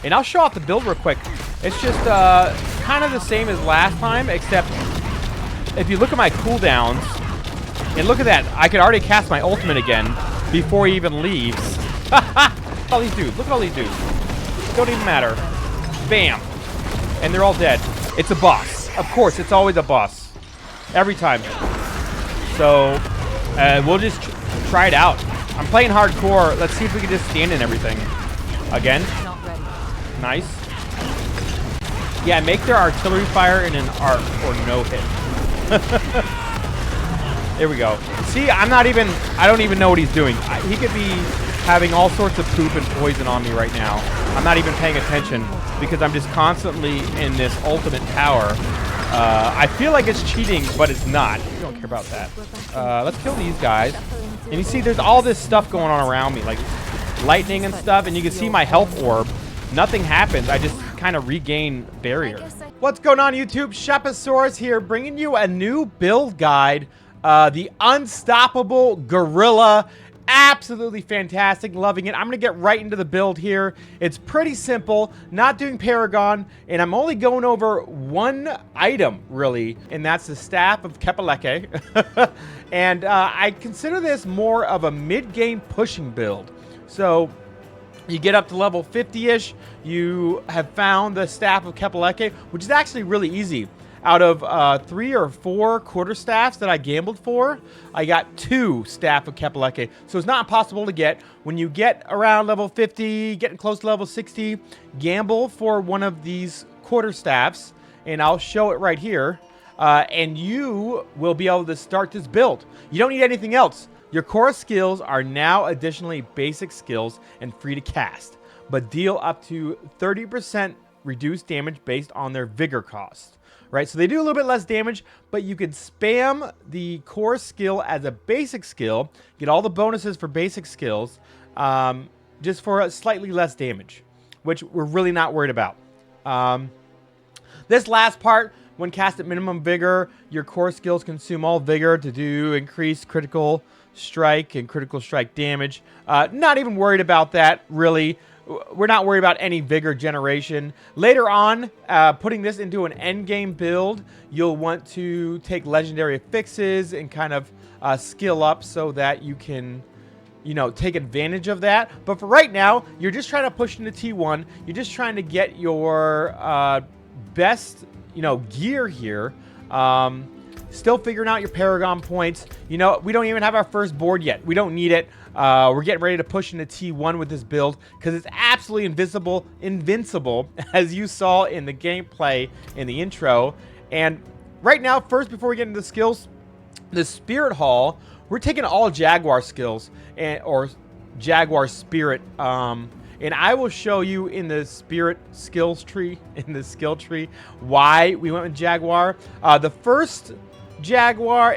And I'll show off the build real quick. It's just kind of the same as last time, except if you look at my cooldowns, and look at that, I could already cast my ultimate again before he even leaves. All these dudes, look at all these dudes. Don't even matter. Bam. And they're all dead. It's a boss. Of course, it's always a boss. Every time. So, we'll just try it out. I'm playing hardcore. Let's see if we can just stand in everything. Again. Nice. Yeah, make their artillery fire in an arc or no hit. There we go. See, I don't even know what he's doing. He could be having all sorts of poop and poison on me right now. I'm not even paying attention because I'm just constantly in this ultimate tower. I feel like it's cheating, but it's not. We don't care about that. Let's kill these guys. And you see, there's all this stuff going on around me, like lightning and stuff, and you can see my health orb. Nothing happens. I just kind of regain barrier. What's going on, YouTube? Shepasaurus here, bringing you a new build guide. The Unstoppable Gorilla. Absolutely fantastic. Loving it. I'm going to get right into the build here. It's pretty simple. Not doing Paragon. And I'm only going over one item, really. And that's the Staff of Kepaleke. And I consider this more of a mid-game pushing build. So you get up to level 50-ish. You have found the Staff of Kepaleke, which is actually really easy. Out of 3 or 4 quarterstaffs that I gambled for, I got 2 Staff of Kepaleke. So it's not impossible to get. When you get around level 50, getting close to level 60, gamble for one of these quarterstaffs, and I'll show it right here, and you will be able to start this build. You don't need anything else. Your core skills are now additionally basic skills and free to cast, but deal up to 30% reduced damage based on their vigor cost. Right, so they do a little bit less damage, but you can spam the core skill as a basic skill, get all the bonuses for basic skills, just for a slightly less damage, which we're really not worried about. This last part, when cast at minimum vigor, your core skills consume all vigor to do increased critical strike and critical strike damage. Not even worried about that, really. We're not worried about any vigor generation. Later on, putting this into an endgame build, you'll want to take legendary fixes and kind of skill up so that you can, you know, take advantage of that. But for right now, you're just trying to push into T1. You're just trying to get your best, you know, gear here. Still figuring out your Paragon points. You know, we don't even have our first board yet. We don't need it. We're getting ready to push into T1 with this build because it's absolutely invincible, as you saw in the gameplay in the intro. And right now, first, before we get into the skills, the Spirit Hall, we're taking all Jaguar skills or Jaguar Spirit. And I will show you in the Spirit skills tree, in the skill tree, why we went with Jaguar. The first Jaguar,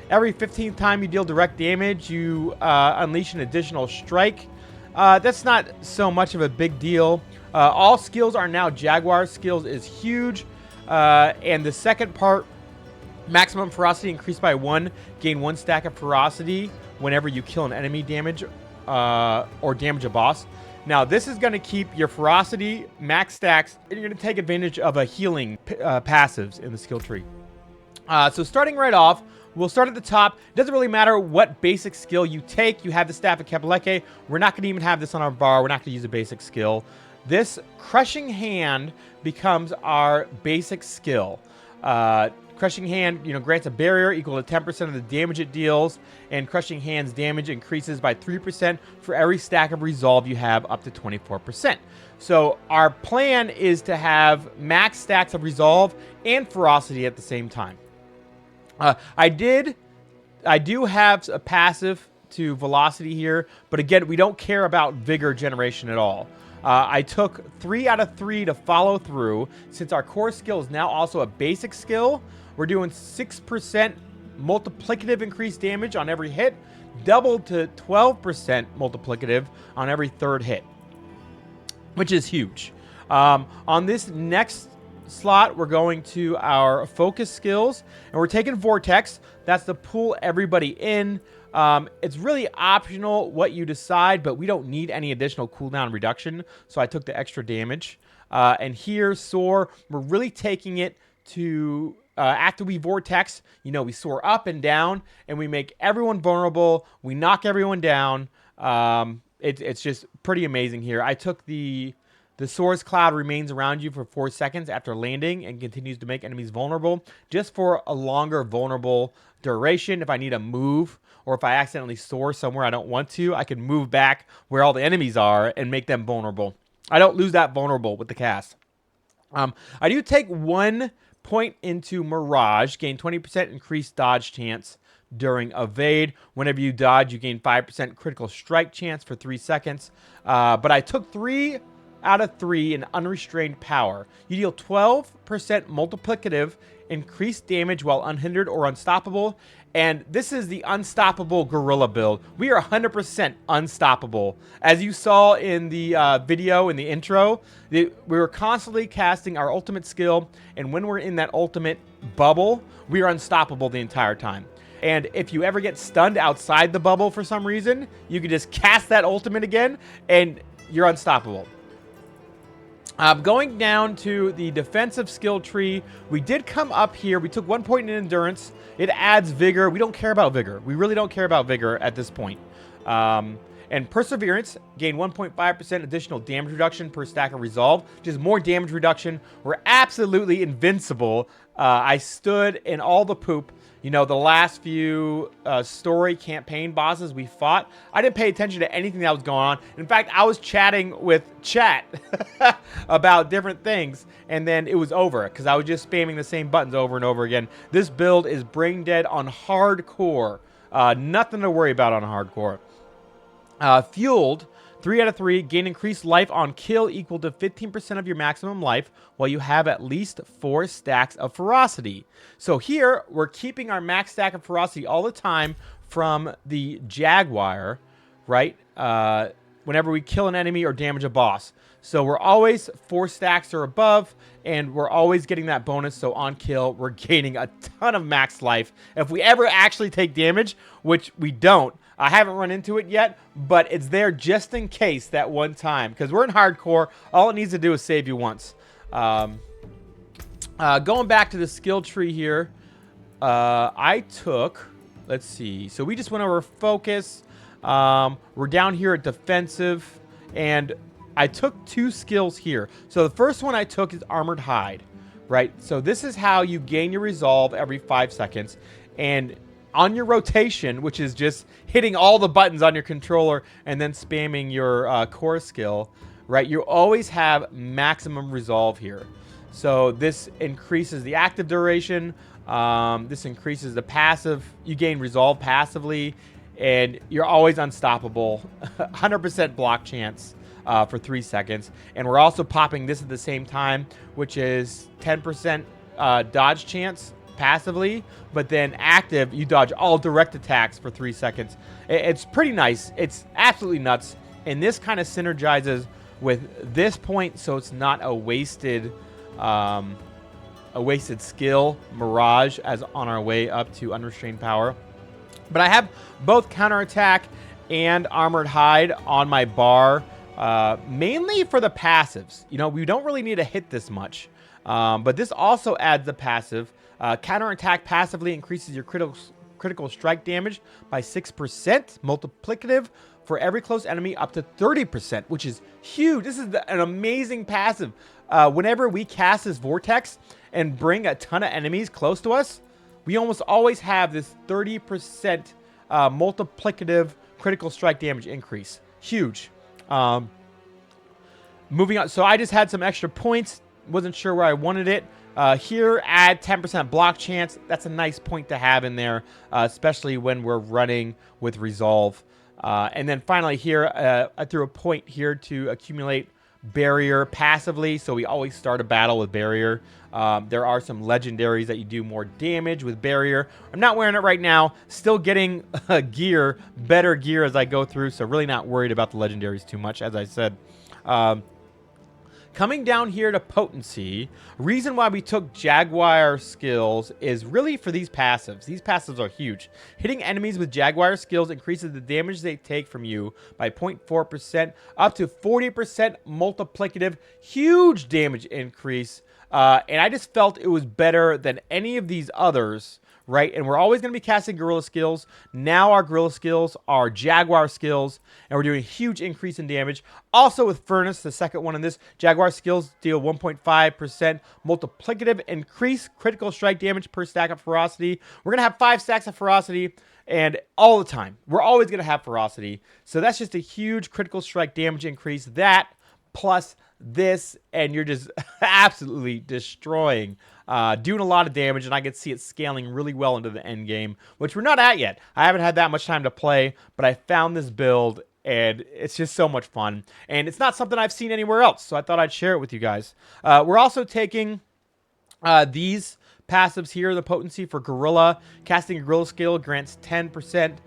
every 15th time you deal direct damage, you unleash an additional strike. That's not so much of a big deal. All skills are now Jaguar. Skills is huge. And the second part, maximum ferocity increased by 1. Gain 1 stack of ferocity whenever you kill an enemy damage or damage a boss. Now, this is going to keep your ferocity max stacks, and you're going to take advantage of a healing passives in the skill tree. So starting right off, we'll start at the top. It doesn't really matter what basic skill you take. You have the Staff of Kepaleke. We're not going to even have this on our bar. We're not going to use a basic skill. This Crushing Hand becomes our basic skill. Crushing Hand, you know, grants a barrier equal to 10% of the damage it deals, and Crushing Hand's damage increases by 3% for every stack of Resolve you have, up to 24%. So our plan is to have max stacks of Resolve and Ferocity at the same time. I do have a passive to Velocity here, but again, we don't care about Vigor generation at all. I took 3 out of 3 to follow through. Since our core skill is now also a basic skill, we're doing 6% multiplicative increased damage on every hit, doubled to 12% multiplicative on every third hit, which is huge. On this next slot, we're going to our focus skills, and we're taking Vortex. That's to pull everybody in. It's really optional what you decide, but we don't need any additional cooldown reduction, so I took the extra damage. And here, Soar, we're really taking it to, after we Vortex, you know, we soar up and down, and we make everyone vulnerable. We knock everyone down. It's just pretty amazing here. I took the Soar's Cloud remains around you for 4 seconds after landing and continues to make enemies vulnerable, just for a longer vulnerable duration. If I need to move, or if I accidentally soar somewhere I don't want to, I can move back where all the enemies are and make them vulnerable. I don't lose that vulnerable with the cast. I do take 1 point into Mirage, gain 20% increased dodge chance during evade. Whenever you dodge, you gain 5% critical strike chance for 3 seconds. But I took 3 out of 3 in unrestrained power. You deal 12% multiplicative increased damage while unhindered or unstoppable. And this is the unstoppable gorilla build. We are 100% unstoppable. As you saw in the video, in the intro, we were constantly casting our ultimate skill. And when we're in that ultimate bubble, we are unstoppable the entire time. And if you ever get stunned outside the bubble for some reason, you can just cast that ultimate again, and you're unstoppable. Going down to the defensive skill tree, we did come up here. We took 1 point in endurance. It adds vigor. We don't care about vigor. We really don't care about vigor at this point. And perseverance, gain 1.5% additional damage reduction per stack of resolve. Just more damage reduction. We're absolutely invincible. I stood in all the poop. You know, the last few story campaign bosses we fought, I didn't pay attention to anything that was going on. In fact, I was chatting with chat about different things, and then it was over because I was just spamming the same buttons over and over again. This build is brain dead on hardcore. Nothing to worry about on hardcore. Fueled, 3 out of 3, gain increased life on kill equal to 15% of your maximum life while you have at least 4 stacks of ferocity. So here, we're keeping our max stack of ferocity all the time from the Jaguar, right? Whenever we kill an enemy or damage a boss. So we're always 4 stacks or above, and we're always getting that bonus. So on kill, we're gaining a ton of max life. If we ever actually take damage, which we don't, I haven't run into it yet, but it's there just in case that one time. Because we're in hardcore. All it needs to do is save you once. Going back to the skill tree here, I took, let's see. So we just went over focus. We're down here at defensive. And I took 2 skills here. So the first one I took is Armored Hide, right? So this is how you gain your resolve every 5 seconds. And on your rotation, which is just hitting all the buttons on your controller and then spamming your core skill, right? You always have maximum resolve here. So this increases the active duration. This increases the passive. You gain resolve passively, and you're always unstoppable. 100% block chance for 3 seconds. And we're also popping this at the same time, which is 10% dodge chance passively, but then active, you dodge all direct attacks for 3 seconds. It's pretty nice. It's absolutely nuts. And this kind of synergizes with this point, so it's not a wasted skill, Mirage, as on our way up to unrestrained power. But I have both counterattack and Armored Hide on my bar, mainly for the passives. You know, we don't really need to hit this much, but this also adds the passive. Counterattack passively increases your critical strike damage by 6%, multiplicative for every close enemy up to 30%, which is huge. This is an amazing passive. Whenever we cast this Vortex and bring a ton of enemies close to us, we almost always have this 30% multiplicative critical strike damage increase. Huge. Moving on. So I just had some extra points. Wasn't sure where I wanted it. Here, add 10% block chance. That's a nice point to have in there, especially when we're running with resolve. And then finally here, I threw a point here to accumulate barrier passively, so we always start a battle with barrier. There are some legendaries that you do more damage with barrier. I'm not wearing it right now. Still getting gear, better gear as I go through, so really not worried about the legendaries too much, as I said. Coming down here to potency, reason why we took Jaguar skills is really for these passives. These passives are huge. Hitting enemies with Jaguar skills increases the damage they take from you by 0.4%, up to 40% multiplicative, huge damage increase. And I just felt it was better than any of these others, right? And we're always going to be casting Gorilla skills. Now our Gorilla skills are Jaguar skills, and we're doing a huge increase in damage. Also with Furnace, the second one in this, Jaguar skills deal 1.5% multiplicative increase critical strike damage per stack of ferocity. We're going to have 5 stacks of ferocity, and all the time. We're always going to have ferocity. So that's just a huge critical strike damage increase. That plus this, and you're just absolutely destroying, doing a lot of damage, and I can see it scaling really well into the end game, which we're not at yet. I haven't had that much time to play, but I found this build, and it's just so much fun, and it's not something I've seen anywhere else, so I thought I'd share it with you guys. We're also taking these passives here, the potency for Gorilla. Casting a Gorilla skill grants 10%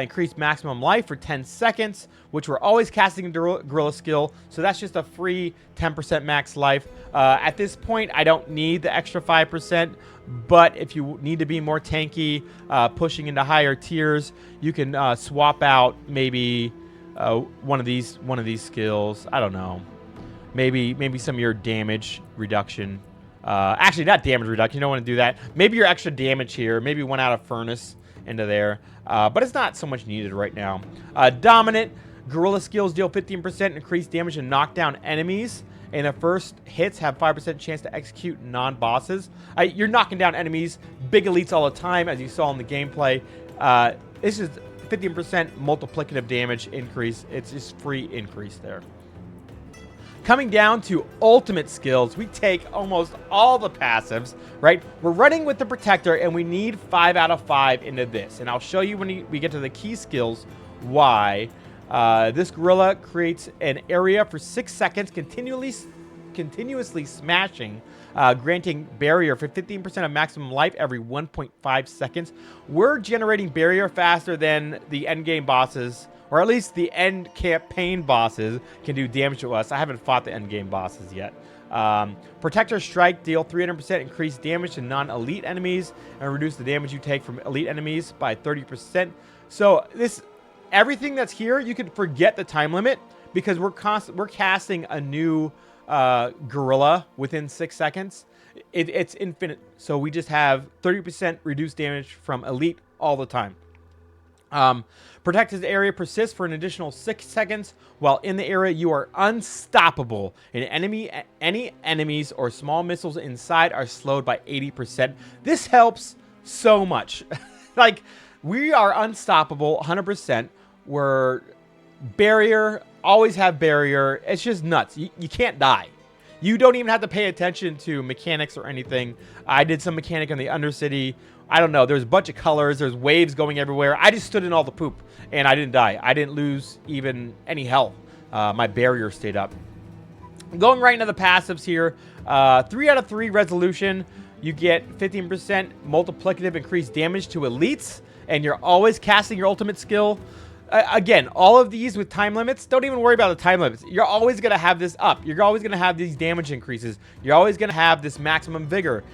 increased maximum life for 10 seconds, which we're always casting a Gorilla skill, so that's just a free 10% max life. At this point, I don't need the extra 5%, but if you need to be more tanky, pushing into higher tiers, you can swap out maybe one of these skills. I don't know, maybe some of your damage reduction. Actually, not damage reduction. You don't want to do that. Maybe your extra damage here. Maybe one out of Furnace into there. But it's not so much needed right now. Dominant. Gorilla skills deal 15% increased damage and knock down enemies. And the first hits have 5% chance to execute non-bosses. You're knocking down enemies, big elites all the time, as you saw in the gameplay. This is 15% multiplicative damage increase. It's just free increase there. Coming down to ultimate skills, we take almost all the passives, right? We're running with the Protector, and we need 5 out of 5 into this. And I'll show you when we get to the key skills why. This Gorilla creates an area for 6 seconds, continuously smashing, granting barrier for 15% of maximum life every 1.5 seconds. We're generating barrier faster than the endgame bosses, or at least the end campaign bosses can do damage to us. I haven't fought the end game bosses yet. Protector Strike deal 300% increased damage to non-elite enemies and reduce the damage you take from elite enemies by 30%. So everything that's here, you can forget the time limit because we're casting a new Gorilla within 6 seconds. It's infinite. So we just have 30% reduced damage from elite all the time. Protected area persists for an additional 6 seconds. While in the area, you are unstoppable. And any enemies or small missiles inside are slowed by 80%. This helps so much. Like, we are unstoppable 100%. We're barrier, always have barrier. It's just nuts. You can't die. You don't even have to pay attention to mechanics or anything. I did some mechanic on the Undercity. I don't know. There's a bunch of colors. There's waves going everywhere. I just stood in all the poop, and I didn't die. I didn't lose even any health. My barrier stayed up. Going right into the passives here. 3 out of 3 resolution. You get 15% multiplicative increased damage to elites, and you're always casting your ultimate skill. Again, all of these with time limits, don't even worry about the time limits. You're always going to have this up. You're always going to have these damage increases. You're always going to have this maximum vigor,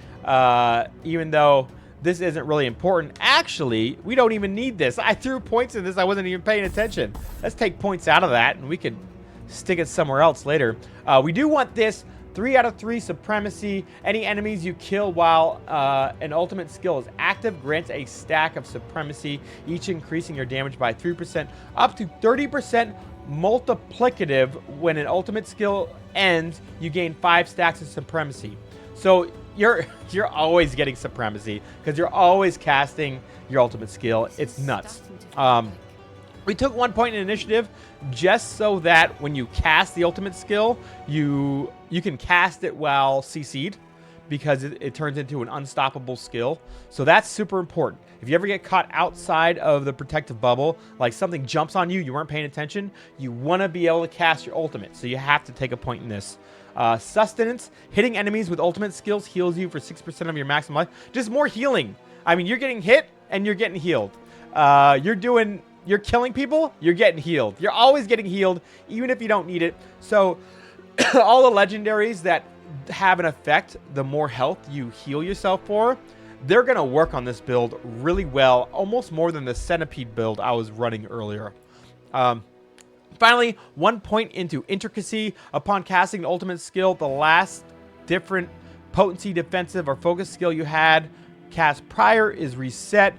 even though this isn't really important. Actually, we don't even need this. I threw points in this. I wasn't even paying attention. Let's take points out of that, and we could stick it somewhere else later. We do want this 3 out of 3 supremacy. Any enemies you kill while an ultimate skill is active grants a stack of supremacy, each increasing your damage by 3%, up to 30% multiplicative. When an ultimate skill ends, you gain 5 stacks of supremacy. So you're always getting supremacy because you're always casting your ultimate skill. It's nuts. We took 1 point in initiative just so that when you cast the ultimate skill, you can cast it while CC'd because it turns into an unstoppable skill. So that's super important. If you ever get caught outside of the protective bubble, like something jumps on you, you weren't paying attention, you want to be able to cast your ultimate. So you have to take a point in this. Sustenance. Hitting enemies with ultimate skills heals you for 6% of your maximum life. Just more healing. I mean, you're getting hit and you're getting healed. You're killing people, you're getting healed. You're always getting healed, even if you don't need it. So all the legendaries that have an effect, the more health you heal yourself for, they're going to work on this build really well, almost more than the centipede build I was running earlier. Finally, 1 point into intricacy. Upon casting the ultimate skill, the last different potency, defensive, or focus skill you had cast prior is reset.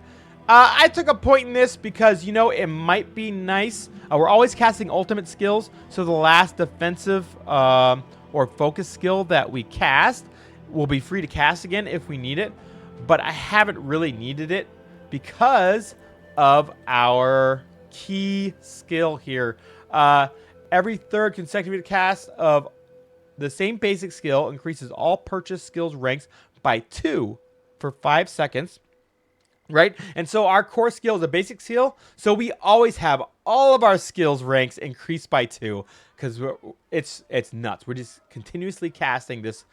I took a point in this because, you know, it might be nice. We're always casting ultimate skills, so the last defensive or focus skill that we cast will be free to cast again if we need it. But I haven't really needed it because of our key skill here. Every third consecutive cast of the same basic skill increases all purchase skills ranks by 2 for 5 seconds. Right? And so our core skill is a basic skill. So we always have all of our skills ranks increased by 2 because it's nuts. We're just continuously casting this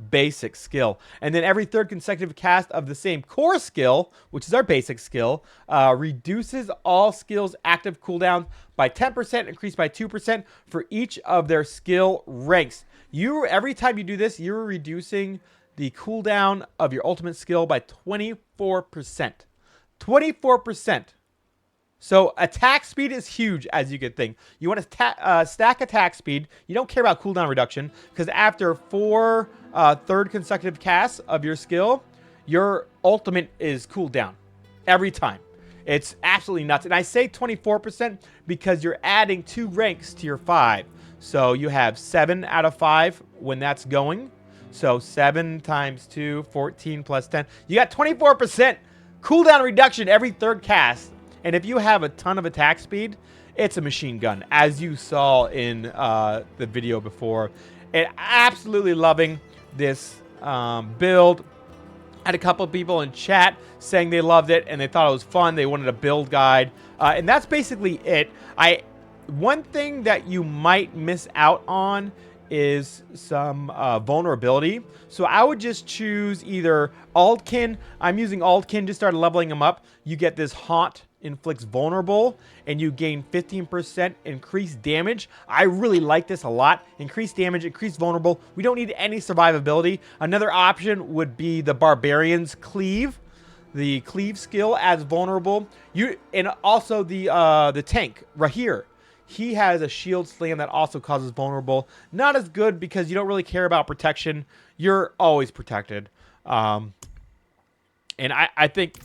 basic skill. And then every third consecutive cast of the same core skill, which is our basic skill, reduces all skills active cooldown by 10%, increased by 2% for each of their skill ranks. Every time you do this, you're reducing the cooldown of your ultimate skill by 24%. 24%. So attack speed is huge, as you could think. You want to stack attack speed. You don't care about cooldown reduction because after 4 third consecutive casts of your skill, your ultimate is cooled down every time. It's absolutely nuts. And I say 24% because you're adding 2 ranks to your 5. So you have 7 out of 5 when that's going. So 7 times 2, 14 plus 10. You got 24% cooldown reduction every third cast. And if you have a ton of attack speed, it's a machine gun, as you saw in the video before. And absolutely loving this build. Had a couple of people in chat saying they loved it and they thought it was fun. They wanted a build guide. And that's basically it. One thing that you might miss out on is some vulnerability. So I would just choose either Aldkin. I'm using Aldkin, just started leveling him up. You get this Haunt inflicts vulnerable and you gain 15% increased damage. I really like this a lot. Increased damage, increased vulnerable. We don't need any survivability. Another option would be the Barbarian's Cleave. The Cleave skill adds vulnerable. And also the tank right here. He has a shield slam that also causes vulnerable. Not as good because you don't really care about protection. You're always protected. And I think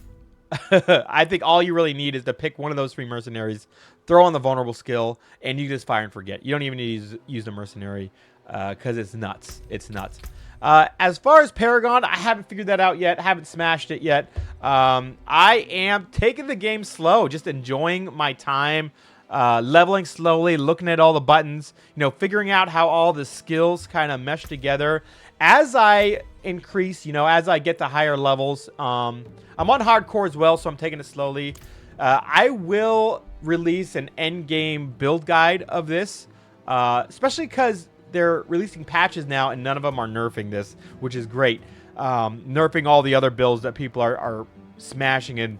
I think all you really need is to pick one of those 3 mercenaries, throw on the vulnerable skill, and you just fire and forget. You don't even need to use the mercenary because it's nuts. It's nuts. As far as Paragon, I haven't figured that out yet. Haven't smashed it yet. I am taking the game slow, just enjoying my time. Leveling slowly, looking at all the buttons, figuring out how all the skills kind of mesh together. As I increase, as I get to higher levels, I'm on hardcore as well, so I'm taking it slowly. I will release an end game build guide of this, especially because they're releasing patches now and none of them are nerfing this, which is great. Nerfing all the other builds that people are smashing in.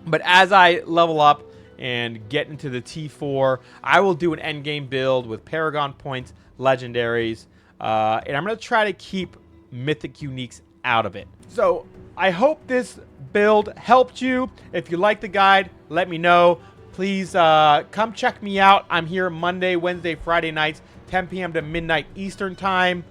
But as I level up and get into the T4, I will do an endgame build with Paragon points, legendaries, and I'm going to try to keep mythic uniques out of it. So I hope this build helped you. If you like the guide, let me know. Please come check me out. I'm here Monday, Wednesday, Friday nights, 10 p.m. to midnight Eastern time.